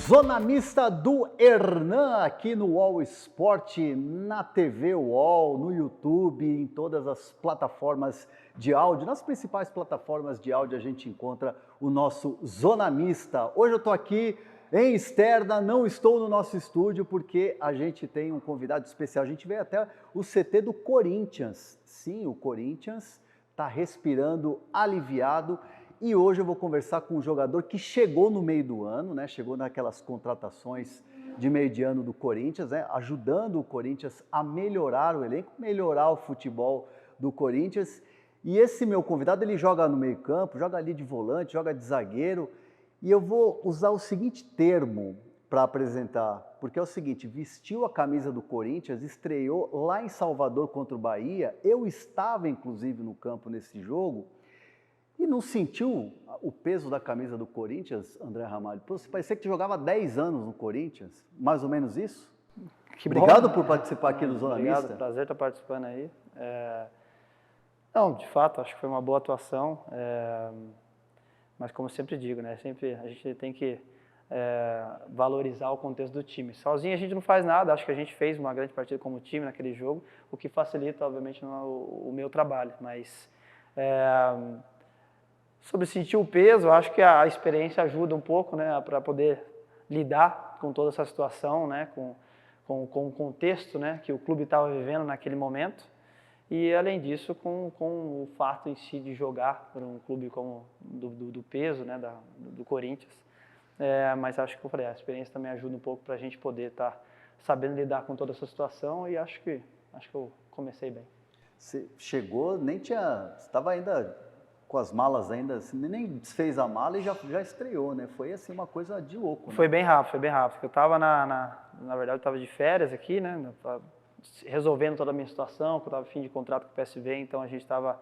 Zona Mista do Hernan aqui no UOL Esporte, na TV UOL, no YouTube, em todas as plataformas de áudio. Nas principais plataformas de áudio a gente encontra o nosso Zona Mista. Hoje eu estou aqui em externa, não estou no nosso estúdio porque a gente tem um convidado especial. A gente veio até o CT do Corinthians. Sim, o Corinthians está respirando aliviado. E hoje eu vou conversar com um jogador que chegou no meio do ano, né? Chegou naquelas contratações de meio de ano do Corinthians, né? Ajudando o Corinthians a melhorar o elenco, melhorar o futebol do Corinthians. E esse meu convidado, ele joga no meio campo, joga ali de volante, joga de zagueiro. E eu vou usar o seguinte termo para apresentar, porque é o seguinte: vestiu a camisa do Corinthians, estreou lá em Salvador contra o Bahia. Eu estava, inclusive, no campo nesse jogo. E não sentiu o peso da camisa do Corinthians, André Ramalho? Você parecia que jogava 10 anos no Corinthians, mais ou menos isso? Obrigado por participar aqui do Zona Mista. Obrigado, prazer estar participando aí. Não, de fato, acho que foi uma boa atuação, mas como eu sempre digo, né, sempre a gente tem que valorizar o contexto do time. Sozinho a gente não faz nada, acho que a gente fez uma grande partida como time naquele jogo, o que facilita, obviamente, o meu trabalho, mas... Sobre sentir o peso, acho que a experiência ajuda um pouco, né, para poder lidar com toda essa situação, né, com o contexto, né, que o clube estava vivendo naquele momento. E, além disso, com o fato em si de jogar por um clube como do peso, né, do Corinthians. Mas acho que eu falei, a experiência também ajuda um pouco para a gente poder estar sabendo lidar com toda essa situação, e acho que eu comecei bem. Você chegou, nem tinha... Estava ainda... com as malas ainda, assim, nem desfez a mala e já estreou, né? Foi assim uma coisa de louco, né? Foi bem rápido. Eu estava, na verdade, eu estava de férias aqui, né? Resolvendo toda a minha situação, que eu estava em fim de contrato com o PSV, então a gente estava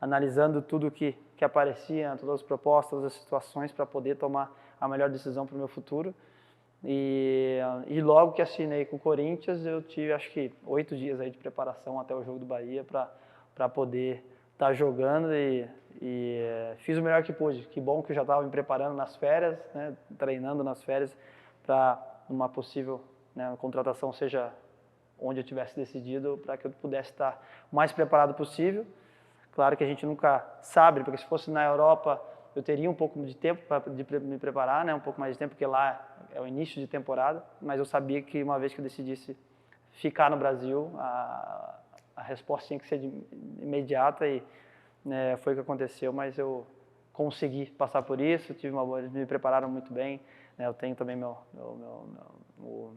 analisando tudo que aparecia, todas as propostas, todas as situações para poder tomar a melhor decisão para o meu futuro. E logo que assinei com o Corinthians, eu tive, acho que, 8 dias aí de preparação até o jogo do Bahia para poder estar jogando e fiz o melhor que pude. Que bom que eu já estava me preparando nas férias, né, treinando nas férias para uma possível, né, contratação, seja onde eu tivesse decidido, para que eu pudesse estar o mais preparado possível. Claro que a gente nunca sabe, porque se fosse na Europa eu teria um pouco de tempo para me preparar, né, um pouco mais de tempo, porque lá é o início de temporada, mas eu sabia que uma vez que eu decidisse ficar no Brasil, a resposta tinha que ser imediata e foi o que aconteceu, mas eu consegui passar por isso, eles me prepararam muito bem, né, eu tenho também meu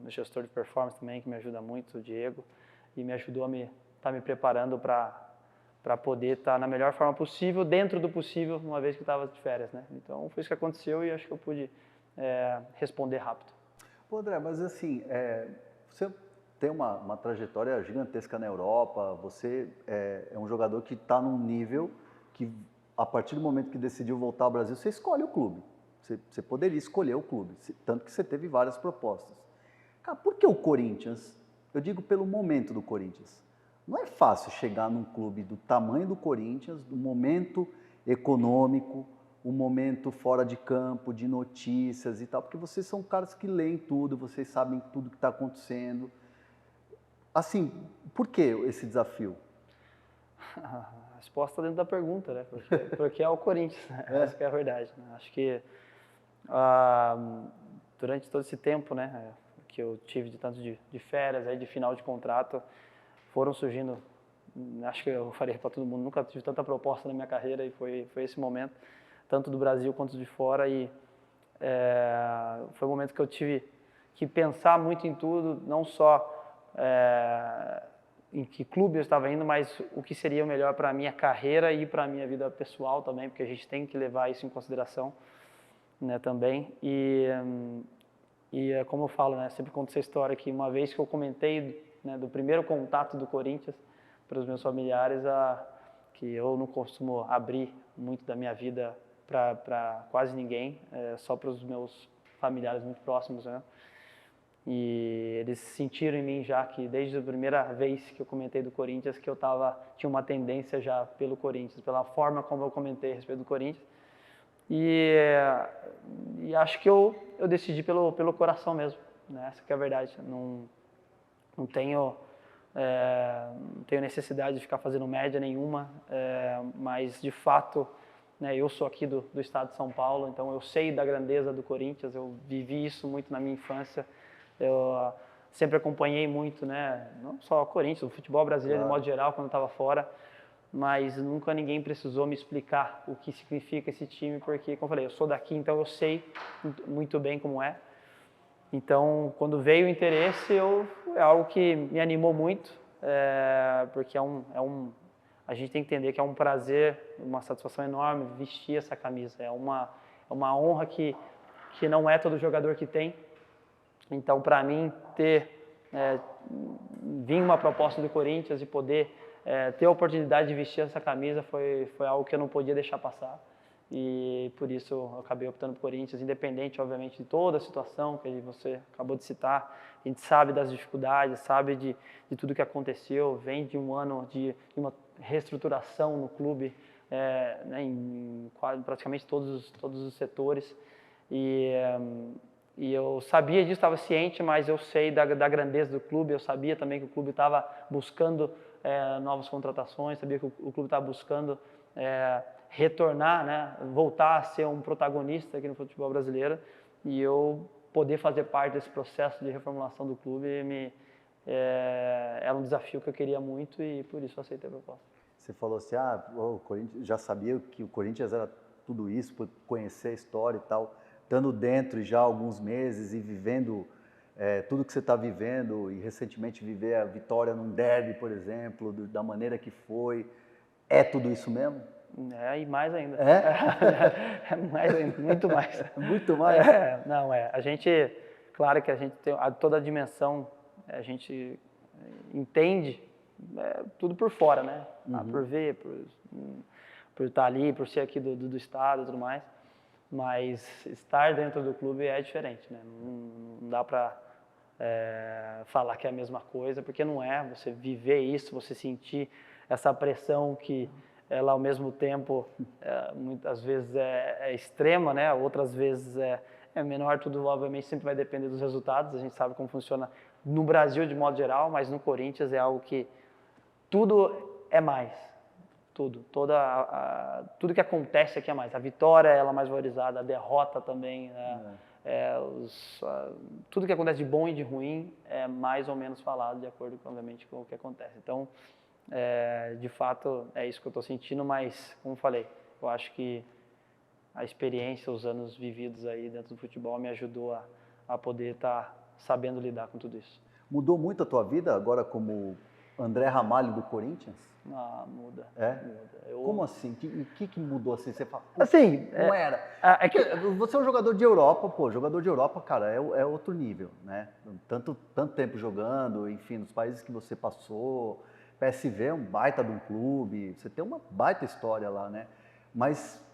gestor de performance também, que me ajuda muito, o Diego, e me ajudou a estar me preparando para poder estar na melhor forma possível, dentro do possível, uma vez que eu estava de férias, né? Então foi isso que aconteceu e acho que eu pude responder rápido. Pô, André, mas assim, você tem uma trajetória gigantesca na Europa, você é um jogador que está num nível que, a partir do momento que decidiu voltar ao Brasil, você escolhe o clube. Você poderia escolher o clube, tanto que você teve várias propostas. Cara, por que o Corinthians? Eu digo pelo momento do Corinthians. Não é fácil chegar num clube do tamanho do Corinthians, do momento econômico, um momento fora de campo, de notícias e tal, porque vocês são caras que leem tudo, vocês sabem tudo que está acontecendo. Assim, por que esse desafio? A resposta está dentro da pergunta, né? Porque é o Corinthians, né? Essa que é a verdade, né? Acho que durante todo esse tempo, né, que eu tive de tanto de férias, aí de final de contrato, foram surgindo, acho que eu falei para todo mundo, nunca tive tanta proposta na minha carreira e foi esse momento, tanto do Brasil quanto de fora, e foi um momento que eu tive que pensar muito em tudo, não só em que clube eu estava indo, mas o que seria o melhor para a minha carreira e para a minha vida pessoal também, porque a gente tem que levar isso em consideração, né, também. E como eu falo, né, sempre conto essa história, que uma vez que eu comentei, né, do primeiro contato do Corinthians para os meus familiares, que eu não costumo abrir muito da minha vida para quase ninguém, só para os meus familiares muito próximos, né? E eles sentiram em mim já que desde a primeira vez que eu comentei do Corinthians que eu tinha uma tendência já pelo Corinthians, pela forma como eu comentei a respeito do Corinthians. E acho que eu decidi pelo coração mesmo, né? Essa que é a verdade. Não tenho necessidade de ficar fazendo média nenhuma, mas de fato, né, eu sou aqui do estado de São Paulo, então eu sei da grandeza do Corinthians, eu vivi isso muito na minha infância, eu sempre acompanhei muito, né, não só o Corinthians, o futebol brasileiro de modo geral, quando eu estava fora, mas nunca ninguém precisou me explicar o que significa esse time, porque, como eu falei, eu sou daqui, então eu sei muito bem como é. Então, quando veio o interesse, é algo que me animou muito, porque a gente tem que entender que é um prazer, uma satisfação enorme vestir essa camisa. É uma honra que não é todo jogador que tem. Então, para mim, vir uma proposta do Corinthians e poder ter a oportunidade de vestir essa camisa foi algo que eu não podia deixar passar. E por isso eu acabei optando por Corinthians, independente, obviamente, de toda a situação que você acabou de citar. A gente sabe das dificuldades, sabe de tudo que aconteceu, vem de um ano de uma reestruturação no clube, né, em praticamente todos os setores. E eu sabia disso, estava ciente, mas eu sei da grandeza do clube, eu sabia também que o clube estava buscando novas contratações, sabia que o clube estava buscando retornar, né, voltar a ser um protagonista aqui no futebol brasileiro, e eu poder fazer parte desse processo de reformulação do clube era um desafio que eu queria muito e por isso eu aceitei a proposta. Você falou assim, o Corinthians, já sabia que o Corinthians era tudo isso, por conhecer a história e tal, estando dentro já há alguns meses e vivendo tudo que você está vivendo, e recentemente viver a vitória num derby, por exemplo, da maneira que foi, é tudo isso mesmo? E mais ainda. Mais ainda, muito mais. Muito mais? Não, a gente, claro que a gente tem toda a dimensão, a gente entende tudo por fora, né? Por ver, por estar ali, por ser aqui do estado e tudo mais. Mas estar dentro do clube é diferente, né? Não dá para falar que é a mesma coisa, porque não é. Você viver isso, você sentir essa pressão que ela ao mesmo tempo muitas vezes é extrema, né? Outras vezes é menor, tudo obviamente sempre vai depender dos resultados, a gente sabe como funciona no Brasil de modo geral, mas no Corinthians é algo que tudo é mais, tudo que acontece aqui é mais, a vitória ela é mais valorizada, a derrota também, né? Tudo que acontece de bom e de ruim é mais ou menos falado de acordo obviamente com o que acontece, então de fato é isso que eu estou sentindo, mas como eu falei, eu acho que a experiência, os anos vividos aí dentro do futebol me ajudou a poder estar sabendo lidar com tudo isso. Mudou muito a tua vida agora como André Ramalho do Corinthians? Muda. Muda. Como assim? O que mudou assim? Você fala, assim, não era. Você é um jogador de Europa, jogador de Europa, cara, é outro nível, né? Tanto tempo jogando, enfim, nos países que você passou. PSV é um baita de um clube, você tem uma baita história lá, né? Mas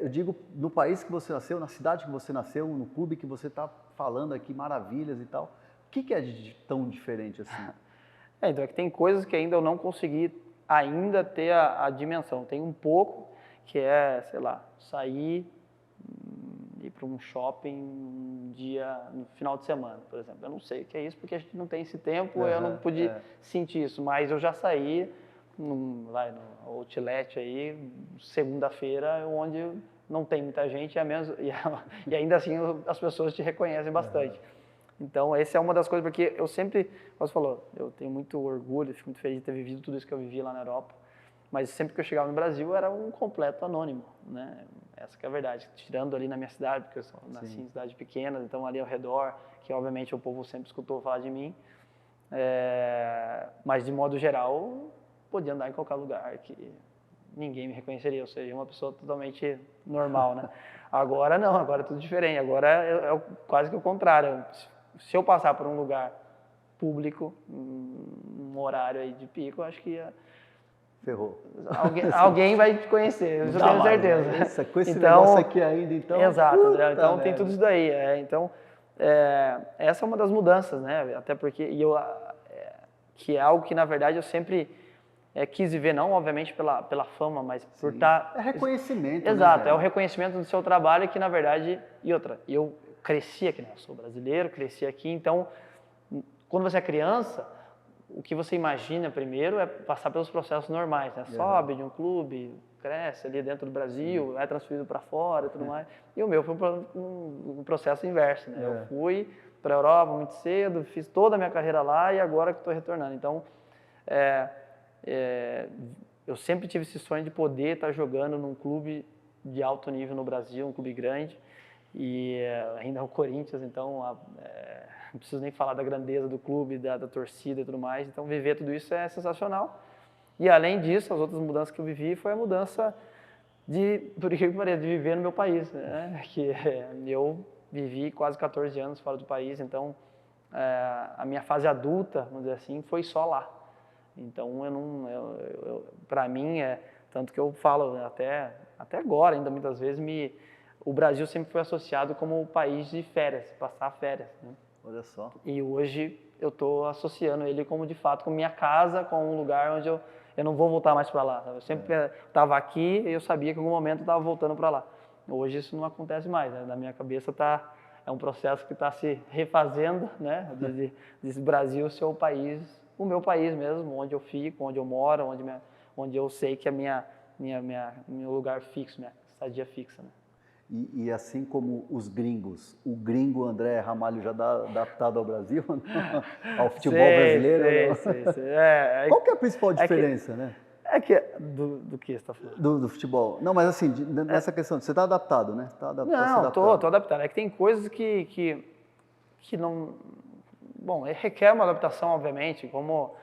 eu digo, no país que você nasceu, na cidade que você nasceu, no clube que você está falando aqui, maravilhas e tal, o que é tão diferente assim? Então é que tem coisas que ainda eu não consegui ainda ter a dimensão. Tem um pouco que sei lá, sair, ir para um shopping um dia, no final de semana, por exemplo. Eu não sei o que é isso, porque a gente não tem esse tempo, eu não pude sentir isso, mas eu já saí lá no Outlet aí, segunda-feira, onde não tem muita gente, e ainda assim as pessoas te reconhecem bastante. Então, essa é uma das coisas, porque eu sempre, como você falou, eu tenho muito orgulho, fico muito feliz de ter vivido tudo isso que eu vivi lá na Europa, mas sempre que eu chegava no Brasil, eu era um completo anônimo, né? Essa que é a verdade, tirando ali na minha cidade, porque eu nasci em cidade pequena, então ali ao redor, que obviamente o povo sempre escutou falar de mim, mas de modo geral, podia andar em qualquer lugar, que ninguém me reconheceria, eu seria uma pessoa totalmente normal, né? Agora não, agora é tudo diferente, agora é quase que o contrário. Se eu passar por um lugar público, um horário aí de pico, eu acho que ferrou. Alguém vai te conhecer, isso eu tenho certeza. Com esse negócio aqui ainda, então... Exato, André, então tem tudo isso daí. Então, essa é uma das mudanças, né? Até porque, que é algo que, na verdade, eu sempre quis viver, não obviamente pela fama, mas por estar... É reconhecimento, Exato, né, é o reconhecimento do seu trabalho que, na verdade... E outra, eu cresci aqui, né? Eu sou brasileiro, cresci aqui, então, quando você é criança, o que você imagina primeiro é passar pelos processos normais, né? Sobe de um clube, cresce ali dentro do Brasil, é transferido para fora e tudo mais. E o meu foi um processo inverso, né? Eu fui para a Europa muito cedo, fiz toda a minha carreira lá e agora que estou retornando. Então, eu sempre tive esse sonho de poder estar jogando num clube de alto nível no Brasil, um clube grande, e ainda é o Corinthians, então não preciso nem falar da grandeza do clube, da torcida e tudo mais, então viver tudo isso é sensacional. E além disso, as outras mudanças que eu vivi foi a mudança por que pareça, de viver no meu país, né? Que eu vivi quase 14 anos fora do país, então a minha fase adulta, vamos dizer assim, foi só lá. Então, para mim, tanto que eu falo, né, até agora, ainda muitas vezes, o Brasil sempre foi associado como o país de férias, passar férias. Né? Olha só. E hoje eu estou associando ele como, de fato, com minha casa, com um lugar onde eu não vou voltar mais para lá. Sabe? Eu sempre estava aqui e eu sabia que em algum momento eu estava voltando para lá. Hoje isso não acontece mais, né? Na minha cabeça é um processo que está se refazendo, né? De Brasil ser o país, o meu país mesmo, onde eu fico, onde eu moro, onde eu sei que é meu lugar fixo, minha estadia fixa. Né? E assim como os gringos, o gringo André Ramalho já está adaptado ao Brasil, ao futebol brasileiro? Sei. Qual que é a principal diferença, né? Do que você está falando? Do futebol. Não, mas assim, nessa questão, você está adaptado, né? Não, estou adaptado. É que tem coisas que não... Bom, requer uma adaptação, obviamente, como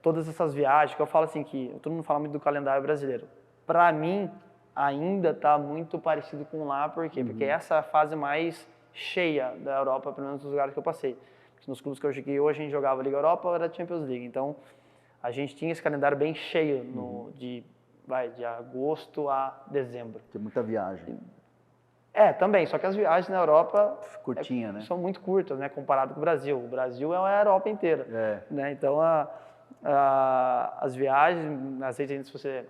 todas essas viagens, que eu falo assim, que todo mundo fala muito do calendário brasileiro. Para mim, ainda está muito parecido com lá, por quê? Porque essa é a fase mais cheia da Europa, pelo menos nos lugares que eu passei. Porque nos clubes que eu joguei hoje, a gente jogava Liga Europa ou era Champions League. Então, a gente tinha esse calendário bem cheio de agosto a dezembro. Tem muita viagem. Também, só que as viagens na Europa curtinha, né? São muito curtas, né, comparado com o Brasil. O Brasil é a Europa inteira. Né? Então, as viagens, às vezes, se você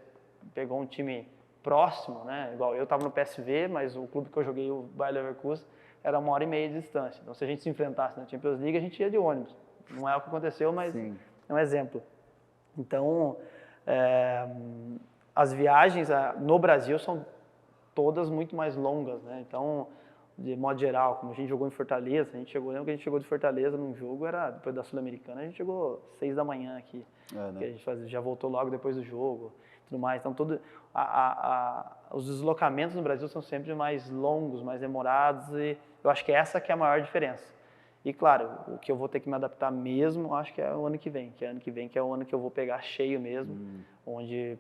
pegou um time próximo, né, igual eu estava no PSV, mas o clube que eu joguei, o Bayer Leverkusen, era 1h30 de distância. Então, se a gente se enfrentasse na Champions League, a gente ia de ônibus. Não é o que aconteceu, mas Sim. É um exemplo. Então, as viagens no Brasil são todas muito mais longas, né? Então, de modo geral, como a gente jogou em Fortaleza, lembra que a gente chegou de Fortaleza num jogo, depois da Sul-Americana, a gente chegou 6 da manhã aqui, né? Que a gente já voltou logo depois do jogo, tudo mais. Então, os deslocamentos no Brasil são sempre mais longos, mais demorados, e eu acho que essa que é a maior diferença. E claro, o que eu vou ter que me adaptar mesmo, acho que é o ano que vem, que é o ano que eu vou pegar cheio mesmo, onde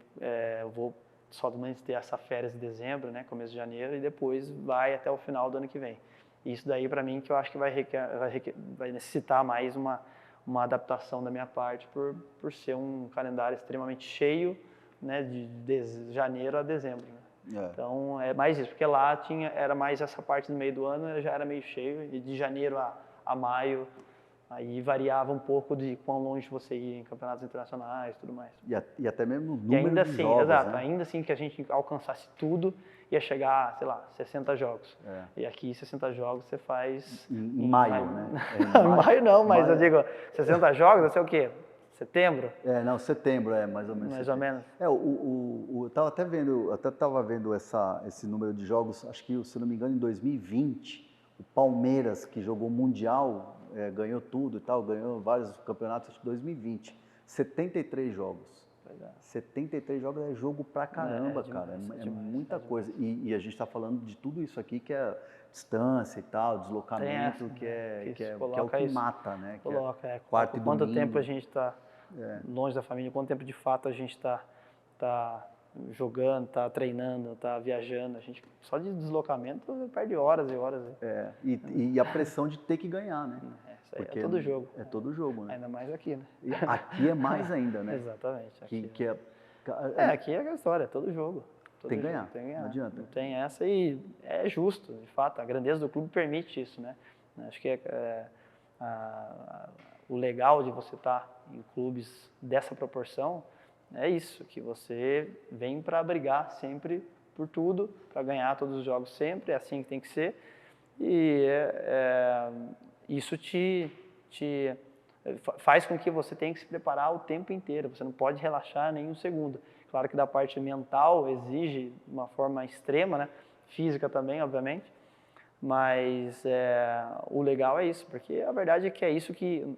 eu vou somente ter essa férias de dezembro, né, começo de janeiro, e depois vai até o final do ano que vem. Isso daí, para mim, que eu acho que vai necessitar mais uma adaptação da minha parte por ser um calendário extremamente cheio, né, de janeiro a dezembro. Né? Então, é mais isso, porque lá era mais essa parte do meio do ano, já era meio cheio, e de janeiro a maio, aí variava um pouco de quão longe você ia em campeonatos internacionais e tudo mais. E até mesmo o número de jogos, exato, né? ainda assim que a gente alcançasse tudo, ia chegar, sei lá, 60 jogos. E aqui 60 jogos você faz... Em maio, né? Em maio não, mas eu digo, 60 jogos, vai ser o quê? Setembro? Não, setembro, mais ou menos. Mais ou menos. Eu estava até vendo, esse número de jogos, acho que, se não me engano, em 2020, o Palmeiras, que jogou Mundial, ganhou tudo e tal, ganhou vários campeonatos, acho que 2020, 73 jogos. 73 jogos é jogo pra caramba, cara, é muita coisa. E a gente está falando de tudo isso aqui, que é distância e tal, deslocamento, que é o que mata, né? Quarto e domingo. Quanto tempo a gente está longe da família, quanto tempo de fato a gente está jogando, está treinando, está viajando, a gente só de deslocamento perde horas e horas. E a pressão de ter que ganhar, né? Porque é todo jogo. É todo jogo, né? Ainda mais aqui, né? E aqui é mais ainda, né? Exatamente. Aqui aqui é a história, é todo jogo. Tem que ganhar, não adianta. Não tem essa e é justo, de fato, a grandeza do clube permite isso, né? Acho que o legal de você estar em clubes dessa proporção é isso, que você vem para brigar sempre por tudo, para ganhar todos os jogos sempre, é assim que tem que ser. E isso faz com que você tenha que se preparar o tempo inteiro, você não pode relaxar nem um segundo. Claro que da parte mental exige de uma forma extrema, né? Física também, obviamente, mas o legal é isso, porque a verdade é que é isso que,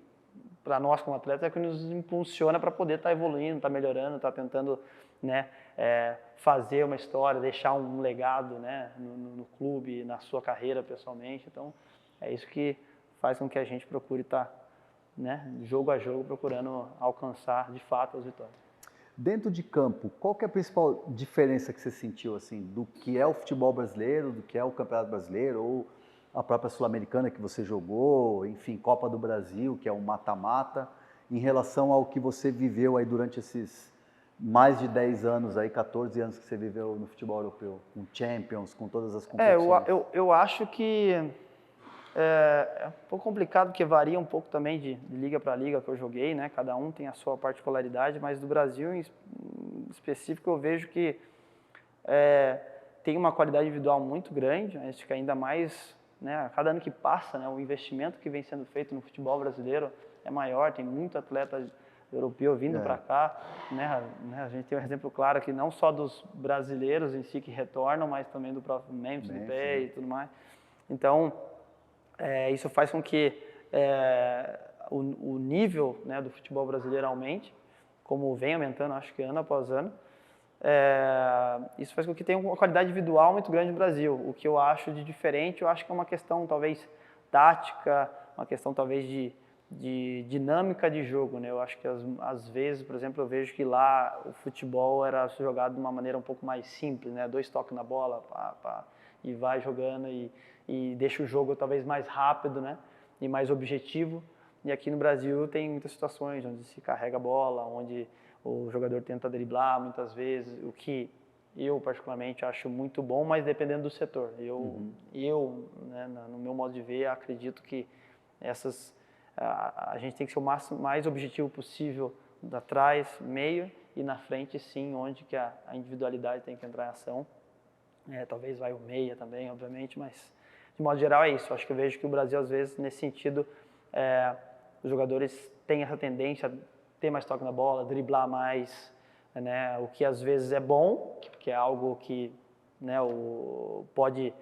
para nós como atletas, é que nos impulsiona para poder estar evoluindo, estar melhorando, estar tentando, né, fazer uma história, deixar um legado, né, no clube, na sua carreira pessoalmente. Então, é isso que faz com que a gente procure estar, né, jogo a jogo, procurando alcançar de fato as vitórias. Dentro de campo, qual que é a principal diferença que você sentiu assim do que é o futebol brasileiro, do que é o Campeonato Brasileiro ou a própria Sul-Americana que você jogou, enfim, Copa do Brasil, que é um mata-mata, em relação ao que você viveu aí durante esses mais de 10 anos aí, 14 anos que você viveu no futebol europeu, com Champions, com todas as competições? Eu acho que é um pouco complicado, porque varia um pouco também de liga para liga que eu joguei, né? Cada um tem a sua particularidade, mas do Brasil em específico eu vejo que tem uma qualidade individual muito grande, acho que ainda mais, né, a cada ano que passa, né, o investimento que vem sendo feito no futebol brasileiro é maior, tem muito atleta europeu vindo para cá, né, a gente tem um exemplo claro aqui, não só dos brasileiros em si que retornam, mas também do próprio Memphis Depay e tudo mais. Então, isso faz com que o nível, né, do futebol brasileiro aumente, como vem aumentando, acho que ano após ano. Isso faz com que tenha uma qualidade individual muito grande no Brasil. O que eu acho de diferente, eu acho que é uma questão talvez tática, uma questão talvez de dinâmica de jogo, né? Eu acho que às vezes, por exemplo, eu vejo que lá o futebol era jogado de uma maneira um pouco mais simples, né? 2 toques na bola, e vai jogando e deixa o jogo talvez mais rápido, né? E mais objetivo. E aqui no Brasil tem muitas situações onde se carrega a bola, onde o jogador tenta driblar muitas vezes, o que eu particularmente acho muito bom, mas dependendo do setor. Eu né, no meu modo de ver, acredito que a gente tem que ser o mais objetivo possível da trás, meio e na frente, sim, onde que a individualidade tem que entrar em ação. Talvez vai o meia também, obviamente, mas de modo geral é isso. Acho que eu vejo que o Brasil, às vezes, nesse sentido, os jogadores têm essa tendência a ter mais toque na bola, driblar mais, né? O que às vezes é bom, que é algo que, né, pode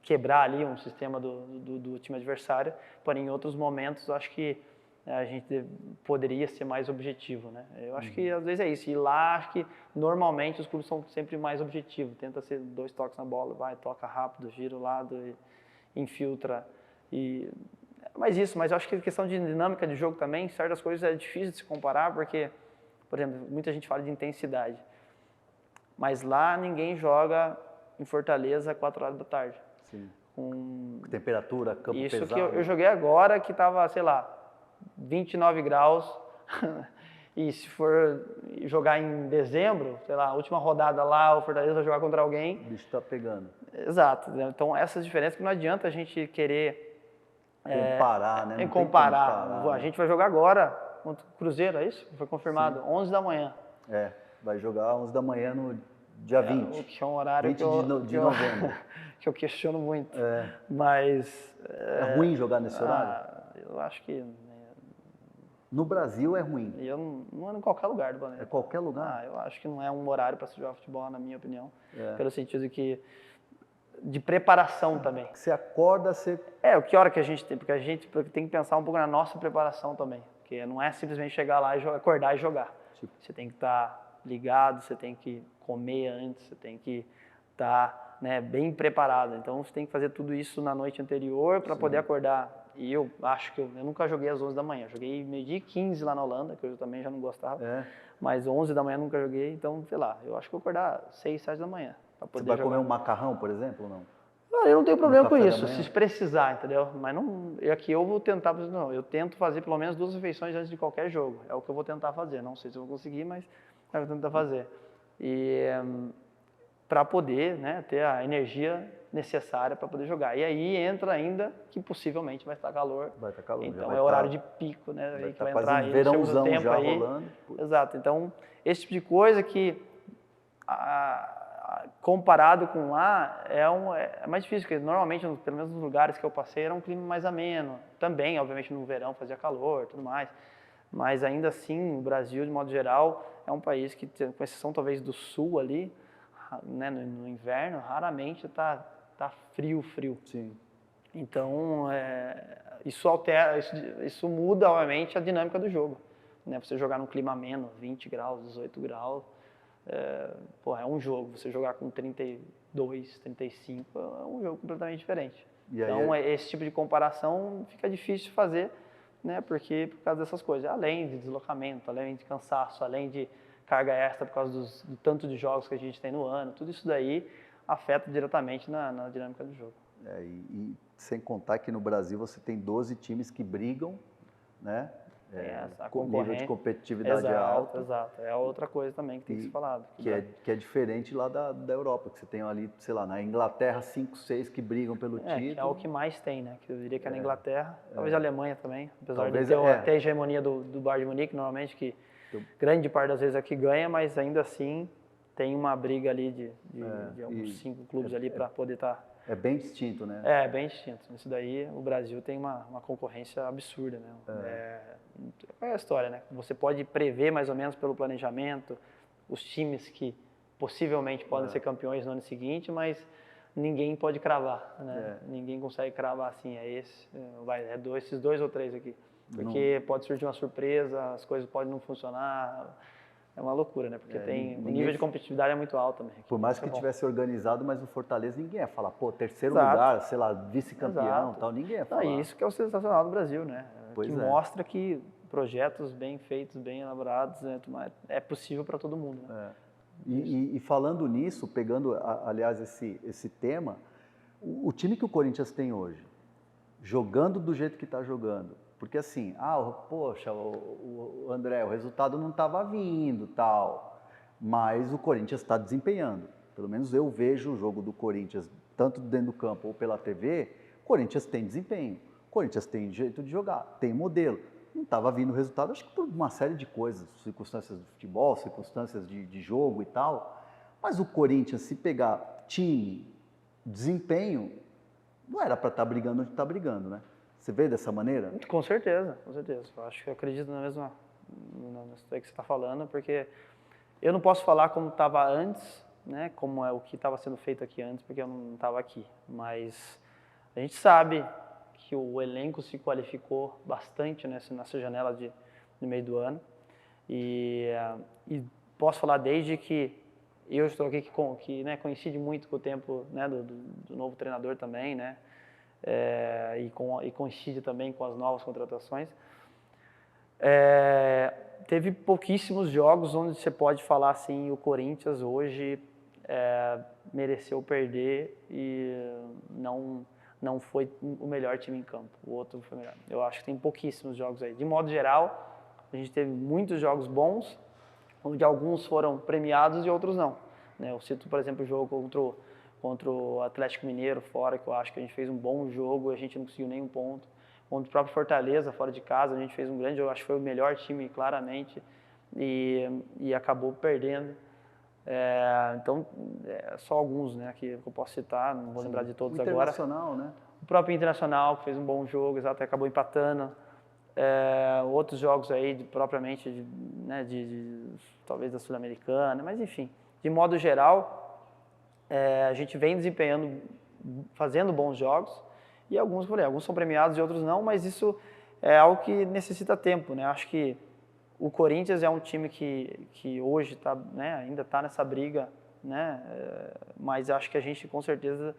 quebrar ali um sistema do time adversário, porém em outros momentos eu acho que a gente poderia ser mais objetivo, né? Eu acho que às vezes é isso. E lá acho que normalmente os clubes são sempre mais objetivos. Tenta ser 2 toques na bola, vai, toca rápido, gira o lado, e infiltra. Mas eu acho que a questão de dinâmica de jogo também, certas coisas é difícil de se comparar, porque, por exemplo, muita gente fala de intensidade. Mas lá ninguém joga em Fortaleza 4 horas da tarde. Sim. Com temperatura, campo isso pesado. Que eu joguei agora, que estava, sei lá, 29 graus, e se for jogar em dezembro, sei lá, a última rodada lá, o Fortaleza vai jogar contra alguém. O bicho está pegando. Exato. Então, essas diferenças que não adianta a gente querer comparar, né? Não comparar. A gente vai jogar agora contra o Cruzeiro, é isso? Foi confirmado, 11 da manhã. Vai jogar 11 da manhã no dia 20. O que é um horário 20 de novembro. Que eu questiono muito. Mas... É ruim jogar nesse horário? Eu acho que... No Brasil é ruim. Não é em qualquer lugar do planeta. É qualquer lugar? Eu acho que não é um horário para se jogar futebol, na minha opinião. Pelo sentido de preparação também. Você acorda, você... Que hora que a gente tem? Porque a gente tem que pensar um pouco na nossa preparação também. Porque não é simplesmente chegar lá e acordar e jogar. Você tem que estar ligado, você tem que comer antes, você tem que estar, né, bem preparado. Então você tem que fazer tudo isso na noite anterior para poder acordar. E eu acho que eu nunca joguei às 11 da manhã. Joguei meio-dia e 15 lá na Holanda, que eu também já não gostava. Mas 11 da manhã nunca joguei. Então, sei lá, eu acho que eu vou acordar 6, 7 da manhã. Você vai comer um macarrão, por exemplo, ou não? Eu não tenho problema com isso, se precisar, entendeu? Mas aqui eu vou tentar, eu tento fazer pelo menos 2 refeições antes de qualquer jogo. É o que eu vou tentar fazer. Não sei se eu vou conseguir, mas é o que eu vou tentar fazer. para poder, né, ter a energia necessária para poder jogar. E aí entra ainda que possivelmente vai estar calor. Vai estar calor. Então é horário de pico, né? Vai Aí que estar vai quase entrar um aí no verãozão segundo tempo já aí. rolando. Exato. Então, esse tipo de coisa que comparado com lá é mais difícil, porque normalmente, pelo menos nos lugares que eu passei, era um clima mais ameno. Também, obviamente, no verão fazia calor, tudo mais. Mas ainda assim, o Brasil, de modo geral, é um país que, com exceção talvez do sul ali, né, no inverno, raramente tá frio. Sim. Então, isso altera, isso muda, obviamente, a dinâmica do jogo. Né? Você jogar num clima ameno, 20 graus, 18 graus, é um jogo. Você jogar com 32, 35, é um jogo completamente diferente. E aí Então, esse tipo de comparação fica difícil de fazer, né? Porque por causa dessas coisas. Além de deslocamento, além de cansaço, além de carga extra por causa do tanto de jogos que a gente tem no ano, tudo isso daí afeta diretamente na dinâmica do jogo. E sem contar que no Brasil você tem 12 times que brigam, né? Com nível de competitividade alto. Exato. É outra coisa também que tem que ser falado. Que é diferente lá da Europa, que você tem ali, sei lá, na Inglaterra, 5, 6 que brigam pelo título. Que é o que mais tem, né? Que eu diria que é na Inglaterra, talvez a Alemanha também, apesar Talvez de ter até a hegemonia do Bayern de Munique, normalmente, que grande parte das vezes é que ganha, mas ainda assim tem uma briga ali de alguns 5 clubes ali para poder estar... É bem distinto, né? É bem distinto. Isso daí, o Brasil tem uma concorrência absurda, né? É a história, né? Você pode prever mais ou menos pelo planejamento os times que possivelmente podem ser campeões no ano seguinte, mas ninguém pode cravar, né? Ninguém consegue cravar assim, esses 2 ou 3 aqui. Porque pode surgir uma surpresa, as coisas podem não funcionar. É uma loucura, né? Porque o nível de competitividade é muito alto também. Por mais que tivesse organizado, mas o Fortaleza ninguém ia falar, pô, terceiro Exato. lugar, sei lá, vice-campeão, tal, ninguém ia falar. Isso que é o sensacional do Brasil, né? Pois que mostra que projetos bem feitos, bem elaborados, né, é possível para todo mundo. Né? E falando nisso, pegando, aliás, esse tema, o time que o Corinthians tem hoje, jogando do jeito que está jogando, porque assim, poxa, o André, o resultado não estava vindo, tal, mas o Corinthians está desempenhando. Pelo menos eu vejo o jogo do Corinthians, tanto dentro do campo ou pela TV, o Corinthians tem desempenho, o Corinthians tem jeito de jogar, tem modelo. Não estava vindo o resultado, acho que por uma série de coisas, circunstâncias do futebol, circunstâncias de jogo e tal, mas o Corinthians, se pegar time, desempenho, não era para estar brigando onde está brigando, né? Você vê dessa maneira? Com certeza, com certeza. Eu acredito na mesma que você está falando, porque eu não posso falar como estava antes, né? Como é o que estava sendo feito aqui antes, porque eu não estava aqui. Mas a gente sabe que o elenco se qualificou bastante nessa janela no meio do ano. E posso falar desde que eu estou aqui, que né, coincide muito com o tempo, né, do novo treinador também, né? E coincide também com as novas contratações. Teve pouquíssimos jogos onde você pode falar assim, o Corinthians hoje mereceu perder e não foi o melhor time em campo, o outro foi melhor. Eu acho que tem pouquíssimos jogos aí. De modo geral, a gente teve muitos jogos bons, onde alguns foram premiados e outros não. Eu cito, por exemplo, o jogo contra o Atlético Mineiro fora, que eu acho que a gente fez um bom jogo, a gente não conseguiu nenhum ponto. Contra o próprio Fortaleza, fora de casa, a gente fez um grande jogo, acho que foi o melhor time, claramente, e acabou perdendo. Então, só alguns, né, que eu posso citar, não vou lembrar de todos agora. O Internacional, né? O próprio Internacional, que fez um bom jogo, exato, acabou empatando. Outros jogos aí, propriamente, talvez da Sul-Americana, mas enfim. De modo geral, a gente vem desempenhando, fazendo bons jogos, e alguns são premiados e outros não, mas isso é algo que necessita tempo, né? Acho que o Corinthians é um time que hoje né, ainda está nessa briga, né? Mas acho que a gente com certeza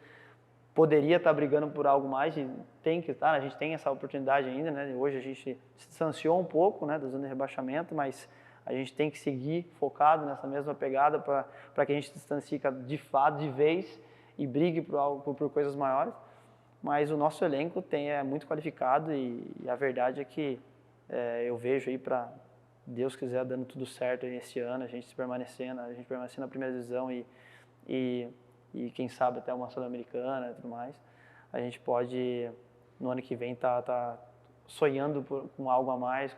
poderia estar brigando por algo mais, e tem que estar, a gente tem essa oportunidade ainda, né? Hoje a gente se distanciou um pouco, né, da zona de rebaixamento, mas a gente tem que seguir focado nessa mesma pegada para que a gente se distancie de fato, de vez, e brigue por coisas maiores. Mas o nosso elenco é muito qualificado e a verdade é que eu vejo aí, para Deus quiser, dando tudo certo aí esse ano, a gente permanecer na primeira divisão e e quem sabe até uma Sul-Americana e tudo mais, a gente pode, no ano que vem, tá sonhando com algo a mais,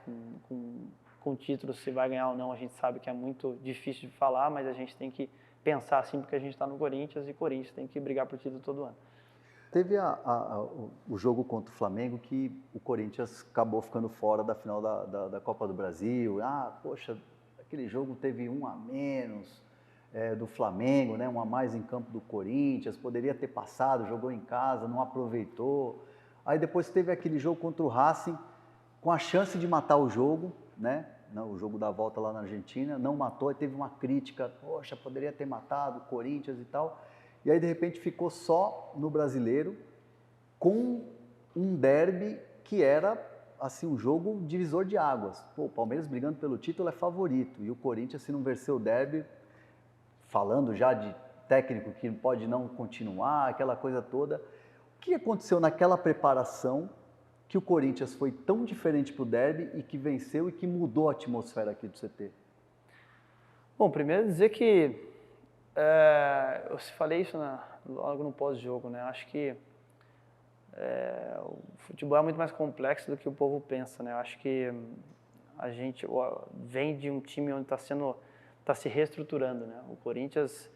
com títulos, se vai ganhar ou não, a gente sabe que é muito difícil de falar, mas a gente tem que pensar assim, porque a gente está no Corinthians e Corinthians tem que brigar por título todo ano. Teve o jogo contra o Flamengo que o Corinthians acabou ficando fora da final da Copa do Brasil. Poxa, aquele jogo teve um a menos do Flamengo, né? Um a mais em campo do Corinthians, poderia ter passado, jogou em casa, não aproveitou. Aí depois teve aquele jogo contra o Racing, com a chance de matar o jogo, né? O jogo da volta lá na Argentina, não matou, e teve uma crítica, poxa, poderia ter matado o Corinthians e tal. E aí, de repente, ficou só no Brasileiro, com um derby que era, assim, um jogo divisor de águas. Pô, o Palmeiras brigando pelo título é favorito, e o Corinthians, se não vencer o derby, falando já de técnico que pode não continuar, aquela coisa toda. O que aconteceu naquela preparação que o Corinthians foi tão diferente para o derby e que venceu e que mudou a atmosfera aqui do CT? Bom, primeiro dizer que eu falei isso logo no pós-jogo, né? Acho que o futebol é muito mais complexo do que o povo pensa, né? Acho que a gente vem de um time onde está se reestruturando, né? O Corinthians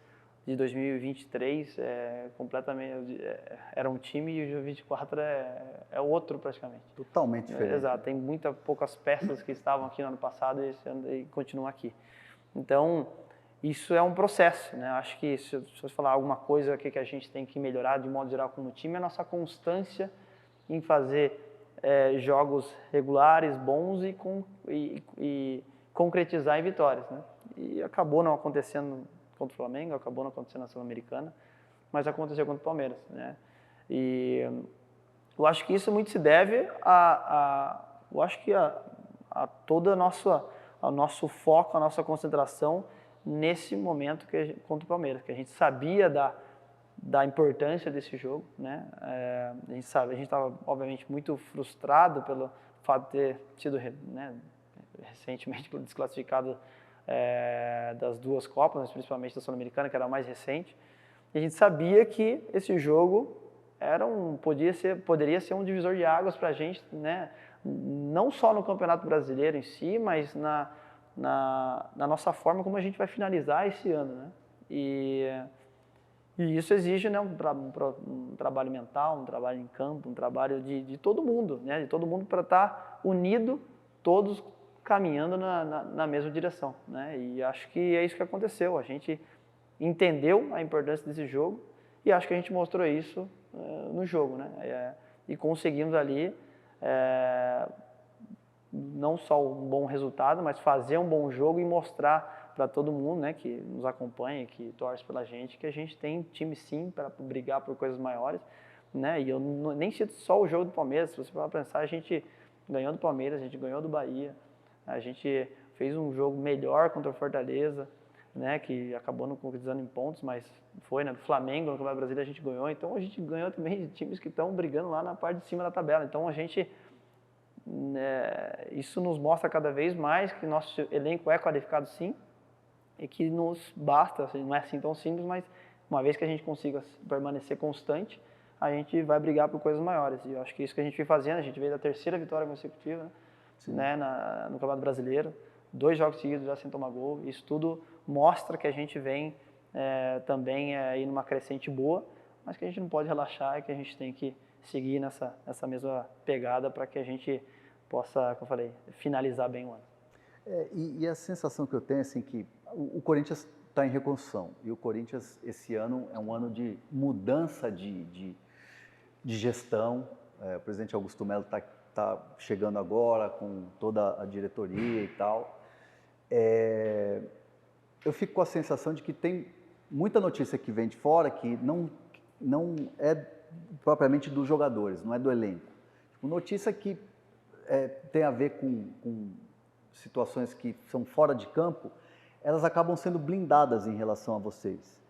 de 2023 era um time e o de 2024 é outro praticamente. Totalmente diferente. Exato, tem poucas peças que estavam aqui no ano passado e continuam aqui. Então, isso é um processo, né? Acho que se eu falar alguma coisa que a gente tem que melhorar de modo geral como time, é a nossa constância em fazer jogos regulares, bons e concretizar em vitórias, né? E acabou não acontecendo contra o Flamengo, acabou não acontecendo na Sul-Americana, mas aconteceu contra o Palmeiras, né? E eu acho que isso muito se deve a todo o nosso foco, a nossa concentração nesse momento contra o Palmeiras, que a gente sabia da importância desse jogo, né? A gente estava obviamente muito frustrado pelo fato de ter sido, né, recentemente desclassificado das duas Copas, mas principalmente da Sul-Americana, que era a mais recente. E a gente sabia que esse jogo poderia ser um divisor de águas para a gente, né? Não só no Campeonato Brasileiro em si, mas na nossa forma como a gente vai finalizar esse ano, né? E isso exige, né, um trabalho mental, um trabalho em campo, um trabalho de todo mundo, né? De todo mundo para estar unido, todos caminhando na mesma direção, né? E acho que é isso que aconteceu. A gente entendeu a importância desse jogo e acho que a gente mostrou isso no jogo, né? E conseguimos ali não só um bom resultado, mas fazer um bom jogo e mostrar para todo mundo, né, que nos acompanha, que torce pela gente, que a gente tem time sim para brigar por coisas maiores, né? E eu nem cito só o jogo do Palmeiras. Se você for pensar, a gente ganhou do Palmeiras, a gente ganhou do Bahia, a gente fez um jogo melhor contra o Fortaleza, né, que acabou não concretizando em pontos, mas foi, né, do Flamengo, no Campeonato Brasileiro a gente ganhou. Então a gente ganhou também de times que estão brigando lá na parte de cima da tabela. Então a gente, isso nos mostra cada vez mais que nosso elenco é qualificado sim, e que nos basta, assim, não é assim tão simples, mas uma vez que a gente consiga permanecer constante, a gente vai brigar por coisas maiores. E eu acho que isso que a gente vem fazendo, a gente veio da terceira vitória consecutiva, né, no Campeonato Brasileiro, 2 jogos seguidos já sem tomar gol. Isso tudo mostra que a gente vem também aí numa crescente boa, mas que a gente não pode relaxar e que a gente tem que seguir nessa mesma pegada para que a gente possa, como eu falei, finalizar bem o ano. E a sensação que eu tenho é assim, que o Corinthians está em reconstrução, e o Corinthians esse ano é um ano de mudança de gestão. O presidente Augusto Melo está chegando agora com toda a diretoria e tal. Eu fico com a sensação de que tem muita notícia que vem de fora que não é propriamente dos jogadores, não é do elenco. Tipo, notícia que tem a ver com situações que são fora de campo, elas acabam sendo blindadas em relação a vocês.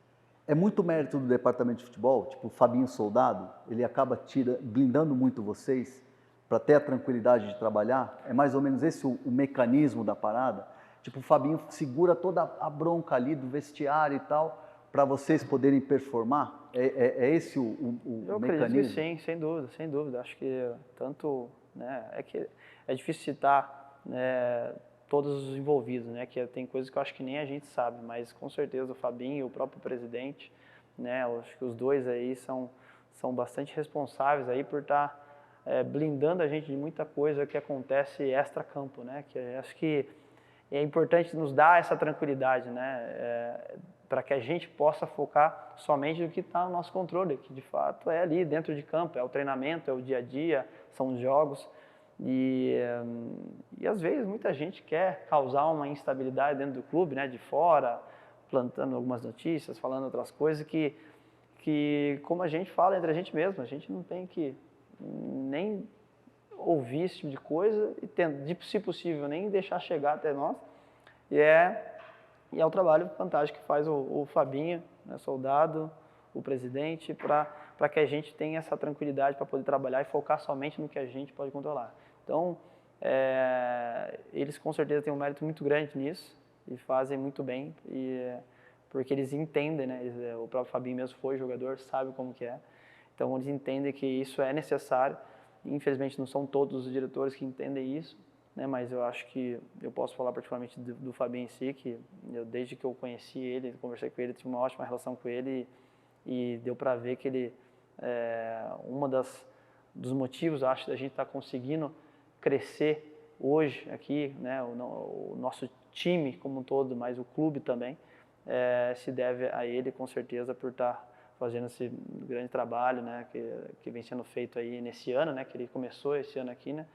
É muito mérito do departamento de futebol, tipo o Fabinho Soldado, ele acaba blindando muito vocês para ter a tranquilidade de trabalhar. É mais ou menos esse o mecanismo da parada. Tipo, o Fabinho segura toda a bronca ali do vestiário e tal, para vocês poderem performar? É esse o Eu mecanismo? acredito que sim, sem dúvida, sem dúvida. Acho que tanto, né, é que é difícil citar, né, todos os envolvidos, né, que tem coisas que eu acho que nem a gente sabe, mas com certeza o Fabinho e o próprio presidente, né, eu acho que os dois aí são bastante responsáveis aí por estar blindando a gente de muita coisa que acontece extra-campo, né, que acho que é importante nos dar essa tranquilidade, né, para que a gente possa focar somente no que está no nosso controle, que de fato é ali dentro de campo, é o treinamento, é o dia a dia, são os jogos. E às vezes muita gente quer causar uma instabilidade dentro do clube, né, de fora, plantando algumas notícias, falando outras coisas que como a gente fala entre a gente mesmo, a gente não tem que nem ouvir esse tipo de coisa e, se possível, nem deixar chegar até nós. E é o trabalho fantástico que faz o Fabinho, né, soldado, o presidente, para que a gente tenha essa tranquilidade para poder trabalhar e focar somente no que a gente pode controlar. Então, eles com certeza têm um mérito muito grande nisso e fazem muito bem, porque eles entendem, né, o próprio Fabinho mesmo foi jogador, sabe como que é. Então, eles entendem que isso é necessário. Infelizmente, não são todos os diretores que entendem isso, né, mas eu acho que eu posso falar particularmente do Fabinho em si, que desde que eu conheci ele, conversei com ele, tive uma ótima relação com ele e deu para ver que ele uma dos motivos, acho, da gente estar conseguindo crescer hoje aqui, né, o nosso time como um todo, mas o clube também, se deve a ele com certeza por estar fazendo esse grande trabalho, né, que vem sendo feito aí nesse ano, né, que ele começou esse ano aqui, né,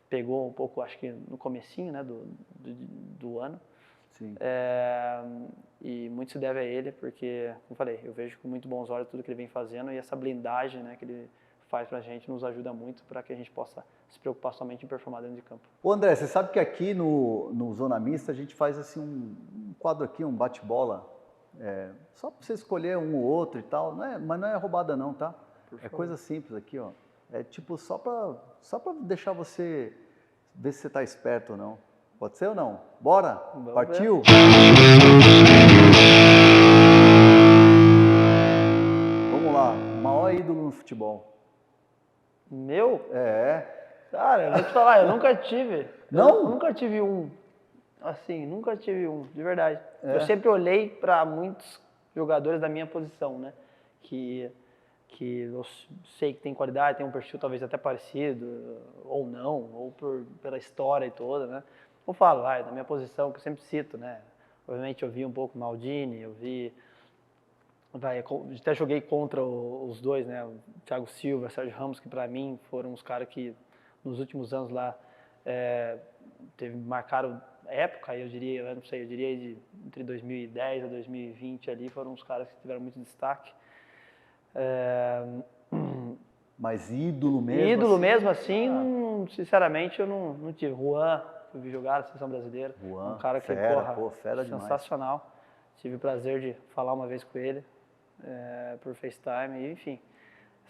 pegou um pouco, acho que no comecinho, né, do ano. Sim. E muito se deve a ele, porque, como falei, eu vejo com muito bons olhos tudo que ele vem fazendo e essa blindagem, né, que ele faz pra gente nos ajuda muito para que a gente possa se preocupar somente em performar dentro de campo. Ô André, você sabe que aqui no Zona Mista a gente faz assim um quadro aqui, um bate-bola, só para você escolher um ou outro e tal, mas não é roubada não, tá? É coisa simples aqui, ó. É tipo só para deixar você ver se você tá esperto ou não. Pode ser ou não? Bora? Vamos Partiu? Vamos lá, maior ídolo no futebol. Meu? É. Cara, eu vou te falar, eu nunca tive. Não? Eu nunca tive um. Assim, nunca tive um, de verdade. É. Eu sempre olhei para muitos jogadores da minha posição, né? Que eu sei que tem qualidade, tem um perfil talvez até parecido, ou não, ou pela história e toda, né? Eu falo, da minha posição, que eu sempre cito, né? Obviamente eu vi um pouco Maldini, eu vi... até joguei contra os dois, né? O Thiago Silva, o Sérgio Ramos, que para mim foram os caras que nos últimos anos lá marcaram época, eu diria, não sei, eu diria entre 2010 a 2020 ali, foram os caras que tiveram muito destaque. Mas ídolo mesmo? Ídolo mesmo assim, sinceramente, eu não tive. Juan, que eu vi jogar na seleção brasileira. Juan, Um cara que, fera demais. sensacional. Tive o prazer de falar uma vez com ele por FaceTime, e, enfim.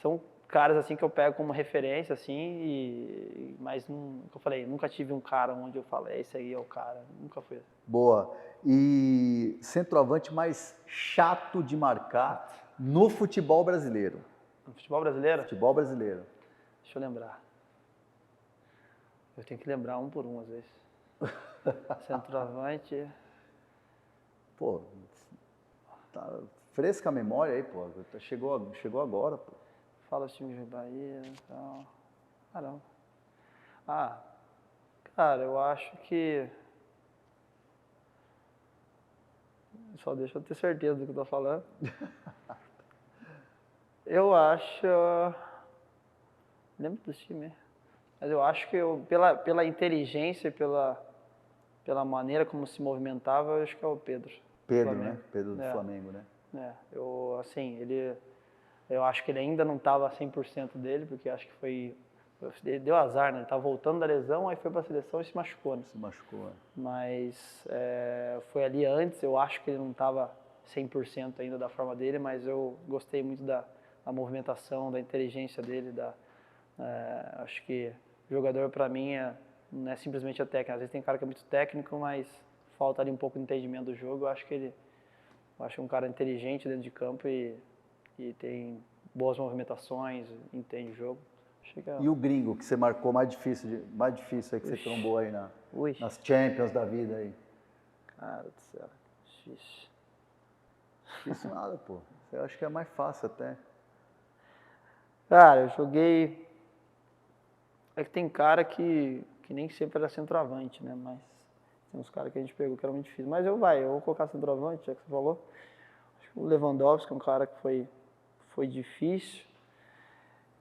São caras assim que eu pego como referência, assim, mas, como eu falei, nunca tive um cara onde eu falo, esse aí é o cara. Nunca foi. Boa. E centroavante mais chato de marcar no futebol brasileiro? No futebol brasileiro? Futebol brasileiro. Deixa eu lembrar. Eu tenho que lembrar um por um, às vezes. Centroavante. Pô, tá fresca a memória aí, pô. Chegou agora, pô. Fala os times de Bahia e tal. Caramba. Cara, eu acho que... Só deixa eu ter certeza do que eu tô falando. Eu acho... Lembro do time, mas eu acho que pela inteligência e pela maneira como se movimentava, eu acho que é o Pedro. Pedro, né? Pedro do Flamengo, né? Eu acho que ele ainda não estava 100% dele, porque acho que ele deu azar, né? Ele estava voltando da lesão, aí foi para a seleção e se machucou, né? Se machucou, né? Mas foi ali antes, eu acho que ele não estava 100% ainda da forma dele, mas eu gostei muito da movimentação, da inteligência dele, acho que o jogador para mim não é simplesmente a técnica. Às vezes tem cara que é muito técnico, mas falta ali um pouco de entendimento do jogo. Eu acho que Eu acho um cara inteligente dentro de campo e tem boas movimentações, entende o jogo. Achei que E o gringo que você marcou mais difícil aí que você trombou aí nas Champions da vida aí? Cara do céu, difícil. Difícil nada, pô. Eu acho que é mais fácil até. Cara, eu joguei... É que tem cara que nem sempre era centroavante, né? Mas tem uns caras que a gente pegou que era muito difícil. Mas eu vou colocar centroavante, já que você falou. Acho que o Lewandowski é um cara que foi difícil.